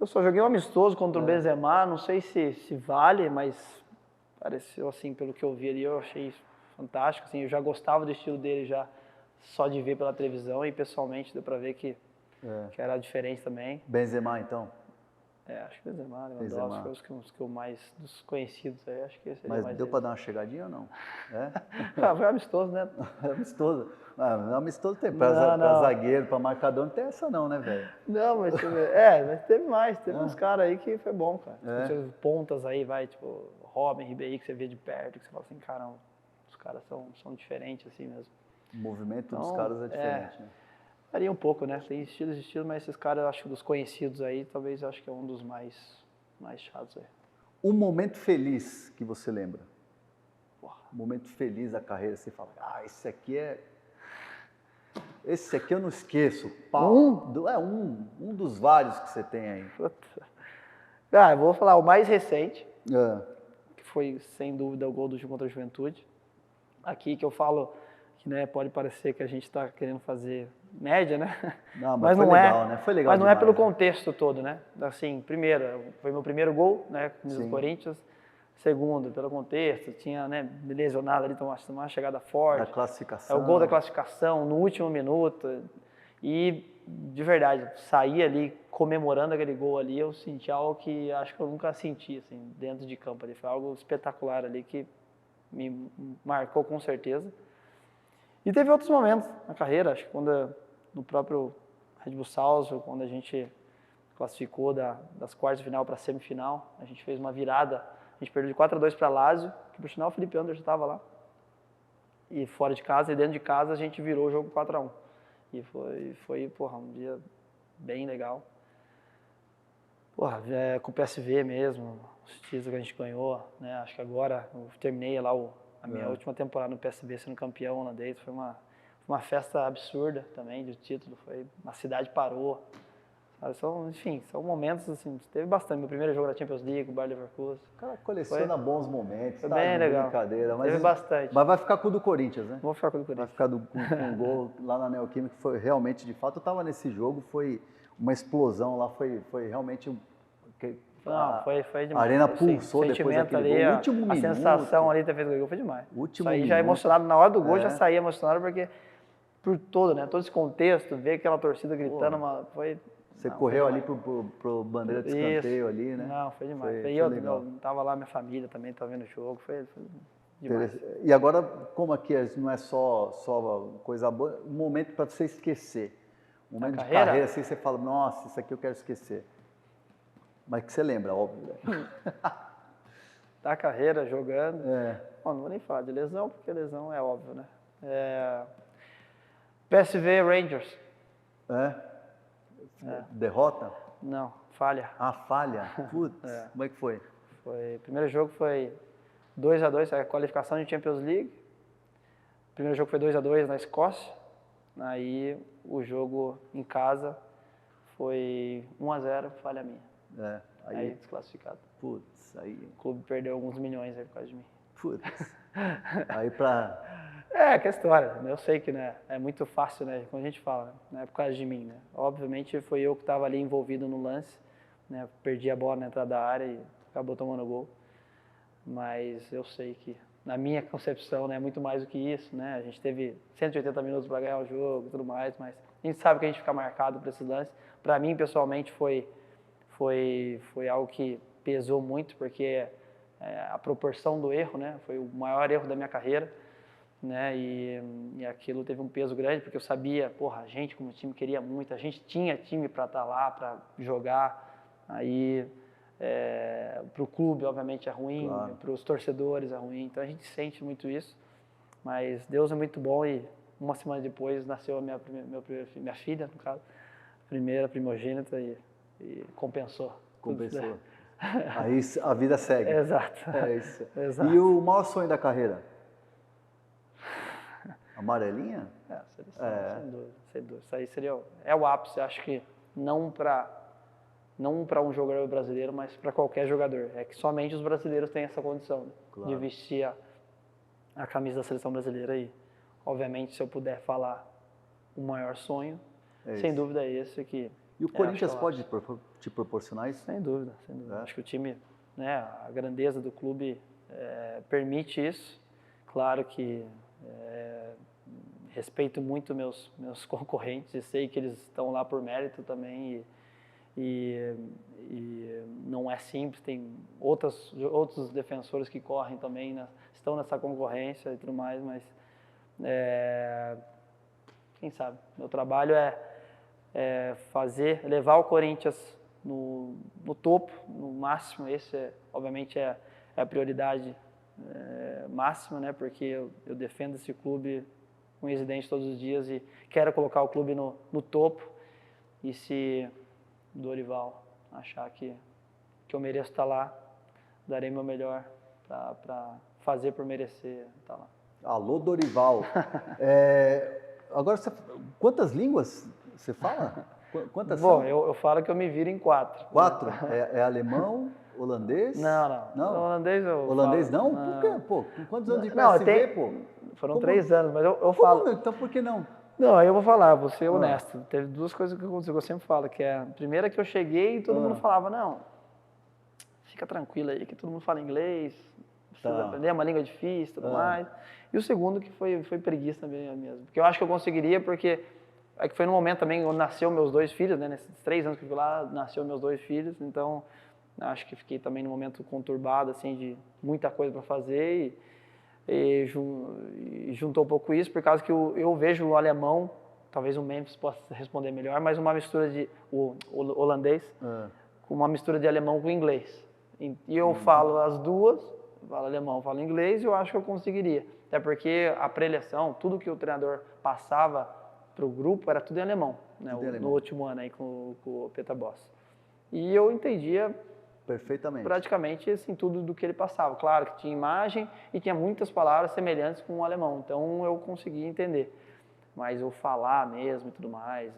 Eu só joguei um amistoso contra o Benzema, não sei se vale, mas pareceu assim, pelo que eu vi ali, eu achei fantástico. Assim, eu já gostava do estilo dele já só de ver pela televisão e pessoalmente deu pra ver que era diferente também. Benzema, então? Acho que Benzema, Lewandowski foi os que eu mais, dos conhecidos aí, acho que seria Mas mais deu eles. pra dar uma chegadinha ou não? Foi amistoso, né? É amistoso. Amistoso tem Não, pra não. zagueiro, pra marcador, não tem essa não, né, velho? Não, mas mas teve mais, teve uns caras aí que foi bom, cara. Tinha pontas aí, tipo, Robin, Ribéry, que você vê de perto, que você fala assim, caramba, os caras são diferentes assim mesmo. O movimento dos Então, caras é diferente, né? Varia um pouco, né? Tem estilos e estilos, mas esses caras, eu acho, dos conhecidos aí, talvez eu acho que é um dos mais chatos aí. Um momento feliz que você lembra? Um momento feliz da carreira, você fala, esse aqui eu não esqueço. Um dos vários que você tem aí. Puta. Cara, eu vou falar o mais recente, que foi, sem dúvida, o gol do Ju contra a Juventude. Aqui que eu falo que, né, pode parecer que a gente está querendo fazer média, né? Não, mas foi legal, né? Foi legal Mas não é demais, pelo né? contexto todo, né? Assim, primeiro, foi meu primeiro gol, né, com o Corinthians. Segundo, pelo contexto, tinha, né, me lesionado ali, tomou uma chegada forte. Da classificação. É o gol da classificação no último minuto. E, de verdade, saí ali comemorando aquele gol ali, eu senti algo que acho que eu nunca senti, assim, dentro de campo ali. Foi algo espetacular ali que me marcou com certeza. E teve outros momentos na carreira, acho que quando no próprio Red Bull Salzburg, quando a gente classificou das quartas de final para a semifinal, a gente fez uma virada, a gente perdeu de 4-2 para Lazio, que por sinal o Felipe Anderson estava lá, e fora de casa, e dentro de casa a gente virou o jogo 4-1. E foi um dia bem legal. Com o PSV mesmo, os títulos que a gente ganhou, né? Acho que agora eu terminei lá a minha última temporada no PSV sendo campeão holandês, foi uma festa absurda também de título, a cidade parou. Sabe? São momentos assim, teve bastante. Meu primeiro jogo da Champions League, o Bayer Leverkusen. O cara coleciona bons momentos, Foi tá? bem De legal. brincadeira. Teve bastante. Mas vai ficar com o do Corinthians, né? Vou ficar com o do Vai Corinthians. ficar com o gol lá na Neoquímica, que foi realmente, de fato, eu estava nesse jogo, foi uma explosão lá, foi realmente... Foi demais. A arena pulsou depois daquele ali, gol. Último a minuto. sensação ali de ter feito o gol foi demais. Último Saí já minuto. emocionado, na hora do gol já saí emocionado, porque por todo, né? Todo esse contexto, ver aquela torcida gritando, Você correu ali pro bandeira de escanteio ali, né? Não, foi demais. Foi eu legal. tava lá, minha família também tava vendo o jogo, foi demais. E agora, como aqui não é só coisa boa, um momento para você esquecer. Um momento de carreira, assim, você fala, nossa, isso aqui eu quero esquecer. Mas que você lembra, óbvio. Da carreira, jogando. Bom, não vou nem falar de lesão, porque lesão é óbvio, né? PSV Rangers. Derrota? Não, falha. Falha? Putz, como é que foi? O primeiro jogo foi 2-2, a qualificação de Champions League. O primeiro jogo foi 2-2 na Escócia. Aí o jogo em casa foi 1-0, falha minha. Aí desclassificado. Putz, aí... O clube perdeu alguns milhões aí por causa de mim. Putz. Aí pra... Que história. Eu sei que, né, é muito fácil, né, quando a gente fala, né, por causa de mim, né. Obviamente foi eu que estava ali envolvido no lance, né, perdi a bola na entrada da área e acabou tomando gol. Mas eu sei que, na minha concepção, né, é muito mais do que isso, né. A gente teve 180 minutos para ganhar o jogo e tudo mais, mas a gente sabe que a gente fica marcado por esses lances. Para mim, pessoalmente, foi algo que pesou muito, porque a proporção do erro, né, foi o maior erro da minha carreira, né, e aquilo teve um peso grande, porque eu sabia, a gente como time queria muito, a gente tinha time para estar lá, para jogar, aí para o clube, obviamente, é ruim, claro. Para os torcedores é ruim, então a gente sente muito isso, mas Deus é muito bom e uma semana depois nasceu a minha filha, no caso, primeira primogênita e compensou. Compensou. Aí a vida segue. Exato. É isso. Exato. E o maior sonho da carreira? Amarelinha? A seleção, sem dúvida, sem dúvida. Isso aí seria o ápice, acho que não para um jogador brasileiro, mas para qualquer jogador. É que somente os brasileiros têm essa condição, né, Claro. de vestir a camisa da seleção brasileira. E, obviamente, se eu puder falar o maior sonho, sem dúvida é esse que... E o Corinthians pode te proporcionar isso? Sem dúvida, sem dúvida. Acho que o time, né, a grandeza do clube permite isso. Claro que respeito muito meus concorrentes e sei que eles estão lá por mérito também e não é simples. Tem outros defensores que correm também, estão nessa concorrência e tudo mais, mas quem sabe? Meu trabalho é levar o Corinthians no topo, no máximo. Esse, obviamente, é a prioridade máxima, né? Porque eu defendo esse clube com residente todos os dias e quero colocar o clube no topo. E se o Dorival achar que eu mereço estar lá, darei meu melhor para fazer por merecer estar lá. Alô, Dorival. Agora, quantas línguas você fala? Quantas Bom, são? eu falo que eu me viro em 4. 4? É alemão, holandês? Não. Holandês eu Holandês falo. não? Por quê? Pô, com quantos anos de Não, PSV, pô? Foram 3 anos, mas eu Como falo... não? Então por que não? Não, aí eu vou falar, vou ser honesto. Teve 2 coisas que aconteceram, que eu sempre falo, que é a primeira que eu cheguei e todo mundo falava, não, fica tranquilo aí, que todo mundo fala inglês, precisa aprender, é uma língua difícil e tudo mais. E o segundo que foi preguiça também mesmo. Porque eu acho que eu conseguiria, porque é que foi no momento também onde nasceu meus 2 filhos, né? Nesses 3 anos que eu fui lá, nasceu meus 2 filhos, então acho que fiquei também num momento conturbado, assim, de muita coisa para fazer e juntou um pouco isso, por causa que eu vejo o alemão, talvez o Memphis possa responder melhor, mas uma mistura de o holandês com uma mistura de alemão com inglês. E eu falo as duas, falo alemão, falo inglês, e eu acho que eu conseguiria. Até porque a preleção, tudo que o treinador passava para o grupo era tudo em alemão, né? No último ano aí com o Peter Bosz. E eu entendia perfeitamente, praticamente assim, tudo do que ele passava. Claro que tinha imagem e tinha muitas palavras semelhantes com o alemão, então eu conseguia entender. Mas eu falar mesmo e tudo mais,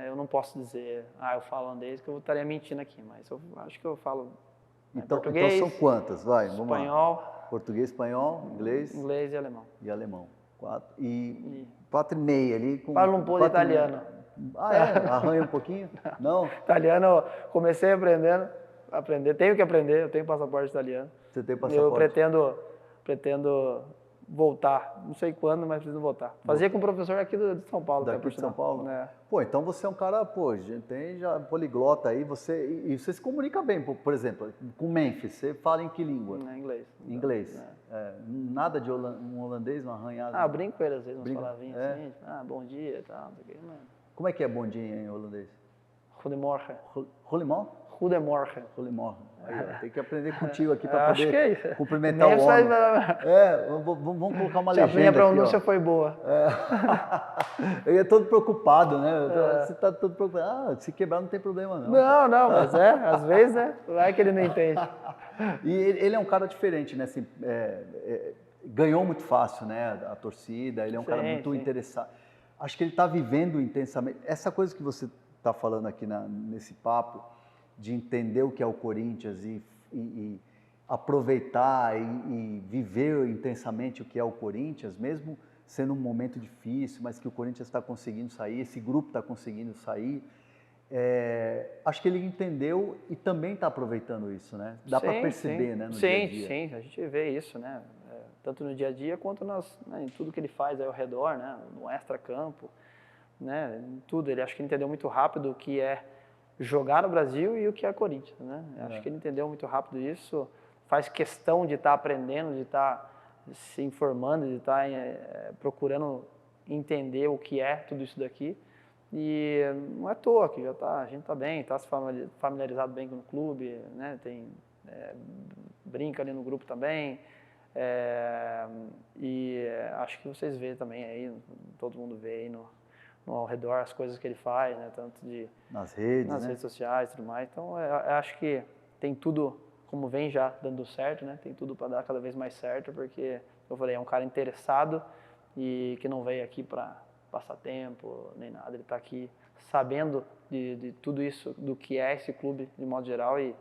eu não posso dizer, eu falo holandês, que eu estaria mentindo aqui, mas eu acho que eu falo português, então são quantas? Vai, vamos espanhol, lá. Português, espanhol, inglês e alemão. E alemão. 4 e 4,5 ali com... Falo um pouco de italiano. Arranha um pouquinho? Não? Italiano, eu comecei aprender, tenho que aprender, eu tenho passaporte italiano. Você tem passaporte? Eu pretendo voltar, não sei quando, mas preciso voltar. Fazia com o professor aqui de São Paulo. Daqui de São Paulo? É. Pô, então você é um cara, tem já poliglota aí, e você se comunica bem, por exemplo, com Memphis, você fala em que língua? Inglês. Inglês. Nada de um holandês, um arranhado? Eu brinco com ele às vezes, umas palavrinhas assim, bom dia e tal, não sei o que, Como é que é bom dia em holandês? Goedemorgen. Goedemorgen? Goedemorgen. Goedemorgen. Tem que aprender contigo aqui para poder cumprimentar Nem o homem. Vamos colocar uma legenda aqui. A minha pronúncia foi boa. Eu ia todo preocupado, né? Você está todo preocupado. Se quebrar não tem problema não. Não, mas às vezes, né? Vai que ele não entende. E ele é um cara diferente, né? Assim, ganhou muito fácil, né? A torcida, ele é um cara muito interessado. Acho que ele está vivendo intensamente. Essa coisa que você está falando aqui nesse papo, de entender o que é o Corinthians e aproveitar e viver intensamente o que é o Corinthians, mesmo sendo um momento difícil, mas que o Corinthians está conseguindo sair, esse grupo está conseguindo sair. Acho que ele entendeu e também está aproveitando isso, né? Dá para perceber, né, no dia a dia. Sim, a gente vê isso, né? Tanto no dia a dia quanto em tudo que ele faz aí ao redor, né? No extra-campo, né? Em tudo. Acho que ele entendeu muito rápido o que é jogar no Brasil e o que é Corinthians, né? Acho que ele entendeu muito rápido isso, faz questão de estar aprendendo, de estar se informando, de estar procurando entender o que é tudo isso daqui. E não é à toa que a gente está bem, está se familiarizado bem com o clube, né? Brinca ali no grupo também, Acho que vocês veem também aí, todo mundo vê aí no ao redor as coisas que ele faz, né? Tanto nas redes, nas né? redes sociais e tudo mais. Então, eu acho que tem tudo, como vem já dando certo, né? Tem tudo para dar cada vez mais certo, porque, eu falei, é um cara interessado e que não veio aqui para passar tempo, nem nada. Ele está aqui sabendo de tudo isso, do que é esse clube, de modo geral, e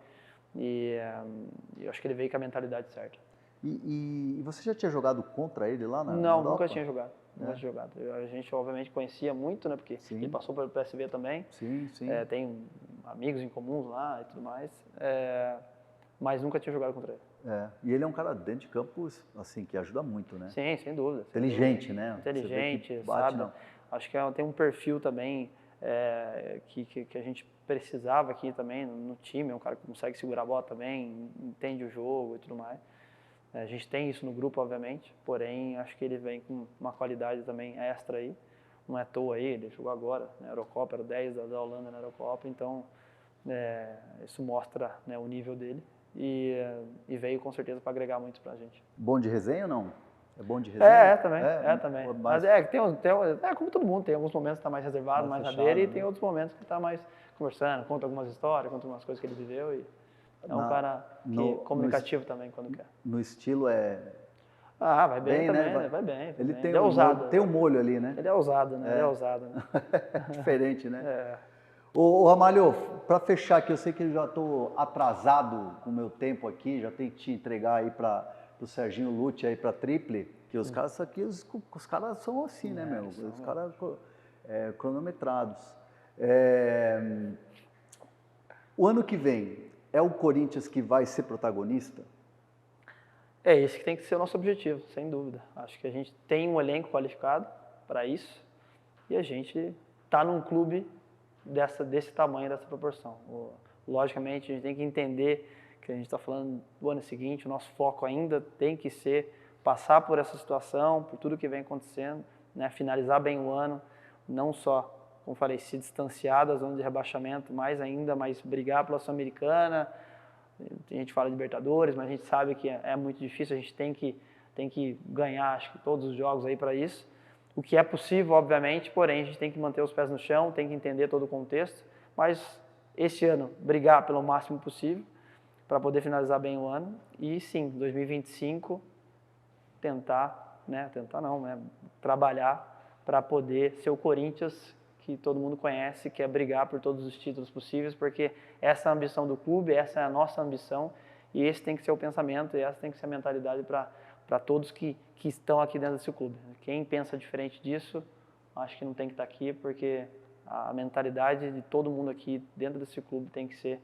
eu acho que ele veio com a mentalidade certa. E você já tinha jogado contra ele lá na Não, Europa? nunca tinha jogado. Nunca tinha jogado. A gente, obviamente, conhecia muito, né? Porque Sim. ele passou pelo PSV também. Sim, sim. Tem amigos em comuns lá e tudo mais. Mas nunca tinha jogado contra ele. E ele é um cara dentro de campo, assim, que ajuda muito, né? Sim, sem dúvida. Inteligente, né? Inteligente, bate, sabe? não. Acho que tem um perfil também que a gente precisava aqui também no time. É um cara que consegue segurar a bola também, entende o jogo e tudo mais. A gente tem isso no grupo, obviamente, porém acho que ele vem com uma qualidade também extra aí. Não é à toa aí, ele jogou agora na Eurocopa, era o 10 da Holanda na Eurocopa, então isso mostra, né, o nível dele e veio com certeza para agregar muito pra gente. Bom de resenha ou não? É bom de resenha? Também. Mas Como todo mundo, tem alguns momentos que está mais reservado, mais na dele, e tem outros momentos que está mais conversando, conta algumas histórias, conta algumas coisas que ele viveu e é um cara comunicativo também quando quer. No estilo vai bem também, né? Vai bem. Ele bem. tem, Ele é ousado. Tem um molho ali, né? Ele é ousado, né? Ele é ousado, né? Diferente, né? Ô Ramalho, para fechar aqui, eu sei que eu já estou atrasado com o meu tempo aqui, já tenho que te entregar aí para o Serginho Lute aí para Triple, que os caras aqui, os caras são assim, né, meu? Os caras cronometrados. O ano que vem, é o Corinthians que vai ser protagonista? É esse que tem que ser o nosso objetivo, sem dúvida. Acho que a gente tem um elenco qualificado para isso e a gente está num clube desse tamanho, dessa proporção. Logicamente, a gente tem que entender que a gente está falando do ano seguinte, o nosso foco ainda tem que ser passar por essa situação, por tudo que vem acontecendo, né? Finalizar bem o ano, não só, como falei, se distanciar da zona de rebaixamento, mas brigar pela Sul-Americana. A gente fala de Libertadores, mas a gente sabe que é muito difícil, a gente tem que ganhar, acho que todos os jogos aí para isso. O que é possível, obviamente, porém a gente tem que manter os pés no chão, tem que entender todo o contexto, mas esse ano brigar pelo máximo possível para poder finalizar bem o ano e sim, 2025 trabalhar para poder ser o Corinthians que todo mundo conhece, que é brigar por todos os títulos possíveis, porque essa é a ambição do clube, essa é a nossa ambição, e esse tem que ser o pensamento, e essa tem que ser a mentalidade para todos que estão aqui dentro desse clube. Quem pensa diferente disso, acho que não tem que estar aqui, porque a mentalidade de todo mundo aqui dentro desse clube tem que ser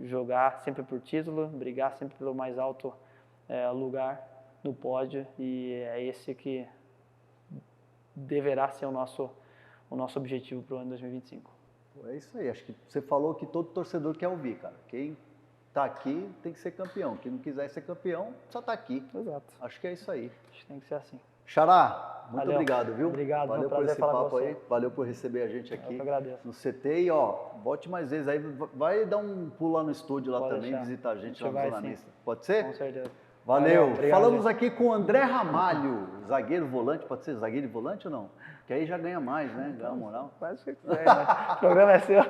jogar sempre por título, brigar sempre pelo mais alto lugar no pódio, e é esse que deverá ser o nosso objetivo para o ano 2025. É isso aí, acho que você falou que todo torcedor quer ouvir, cara. Quem está aqui tem que ser campeão, quem não quiser ser campeão, só está aqui. Exato. Acho que é isso aí. Acho que tem que ser assim. Xará, muito Valeu. obrigado, viu? Obrigado, valeu foi um por prazer esse falar com papo você. aí, valeu por receber a gente aqui agradeço. no CT e volte mais vezes aí, vai dar um pulo lá no estúdio lá Pode também, deixar. visitar a gente A lá gente no vai, Zona sim. Mista. Pode ser? Com certeza. Valeu. Obrigado, Falamos gente. aqui com o André Ramalho, zagueiro volante, pode ser zagueiro e volante ou não? Que aí já ganha mais, né? Ganha moral. Faz o que quiser, né? O programa é seu.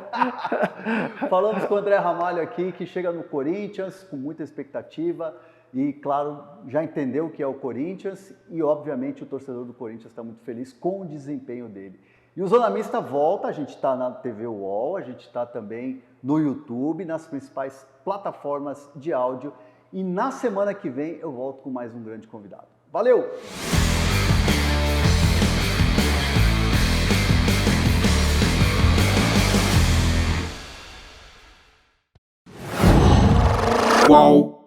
Falamos com o André Ramalho aqui, que chega no Corinthians com muita expectativa e, claro, já entendeu o que é o Corinthians e, obviamente, o torcedor do Corinthians está muito feliz com o desempenho dele. E o Zona Mista volta, a gente está na TV UOL, a gente está também no YouTube, nas principais plataformas de áudio e na semana que vem eu volto com mais um grande convidado. Valeu! Qual?